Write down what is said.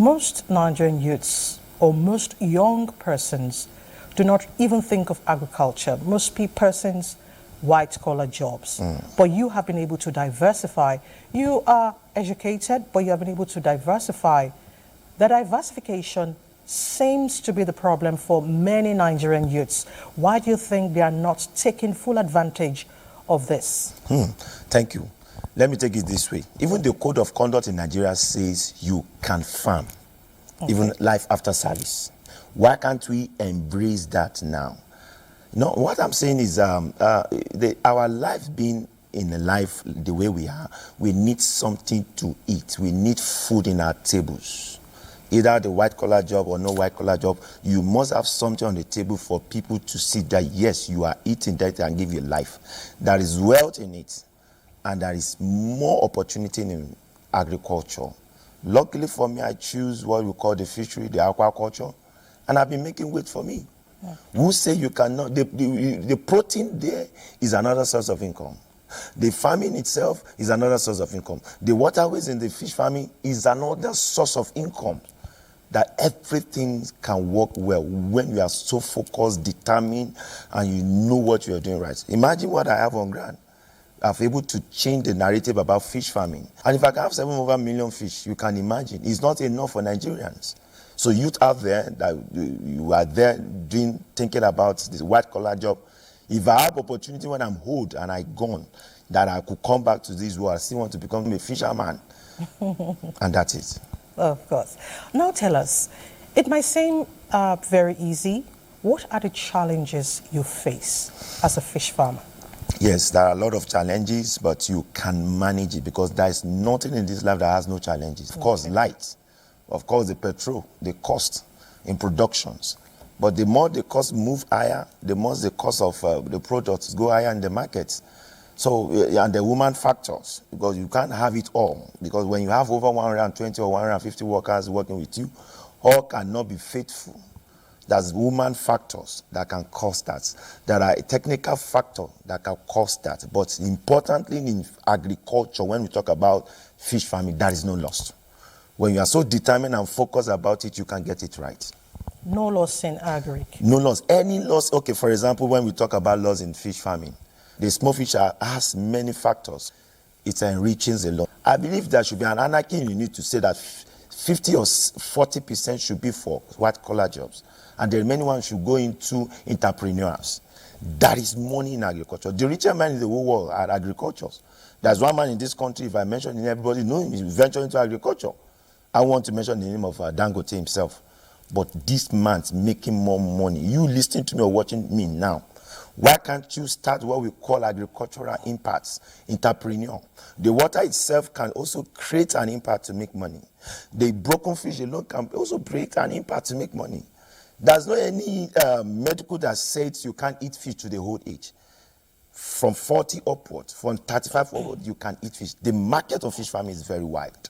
Most Nigerian youths or most young persons do not even think of agriculture. Most persons, white-collar jobs. But you have been able to diversify. You are educated, but you have been able to diversify. The diversification seems to be the problem for many Nigerian youths. Why do you think they are not taking full advantage of this? Thank you. Let me take it this way. Even the code of conduct in Nigeria says you can farm, even life after service. Why can't we embrace that now? No, what I'm saying is our life being in a life the way we are, we need something to eat. We need food in our tables. Either the white-collar job or no white-collar job, you must have something on the table for people to see that, yes, you are eating that and give you life. There is wealth in it, and there is more opportunity in agriculture. Luckily for me, I choose what we call the fishery, the aquaculture, and I've been making weight for me. Who say you cannot? The protein there is another source of income. The farming itself is another source of income. The waterways in the fish farming is another source of income. That everything can work well when you are so focused, determined, and you know what you are doing right. Imagine what I have on ground. I'm able to change the narrative about fish farming. And if I can have 7 over million fish, you can imagine, it's not enough for Nigerians. So youth out there, that you are there thinking about this white-collar job, if I have opportunity when I'm old and I'm gone, that I could come back to this world, I still want to become a fisherman. And that's it. Of course. Now tell us, it might seem very easy. What are the challenges you face as a fish farmer? Yes, there are a lot of challenges, but you can manage it because there is nothing in this life that has no challenges. Of course, light. Of course, the petrol, the cost in productions. But the more the cost move higher, the more the cost of the products go higher in the markets. So, and the human factors, because you can't have it all. Because when you have over 120 or 150 workers working with you, all cannot be faithful. There's human factors that can cause that. There are technical factors that can cause that. But importantly, in agriculture, when we talk about fish farming, there is no loss. When you are so determined and focused about it, you can get it right. No loss in agri. No loss. Any loss, okay, for example, when we talk about loss in fish farming, the small fish has many factors. It enriches a lot. I believe there should be an anarchy. You need to say that 50 or 40% should be for white-collar jobs. And the remaining one should go into entrepreneurs. That is money in agriculture. The richest man in the whole world are agricultures. There's one man in this country, if I mention him, everybody knows him, he's venturing into agriculture. I want to mention the name of Dangote himself. But this man's making more money. You listening to me or watching me now, why can't you start what we call agricultural impacts, entrepreneur? The water itself can also create an impact to make money. The broken fish alone can also create an impact to make money. There's no any medical that says you can't eat fish to the old age. From 40 upwards, from 35 upwards, you can eat fish. The market of fish farming is very wide.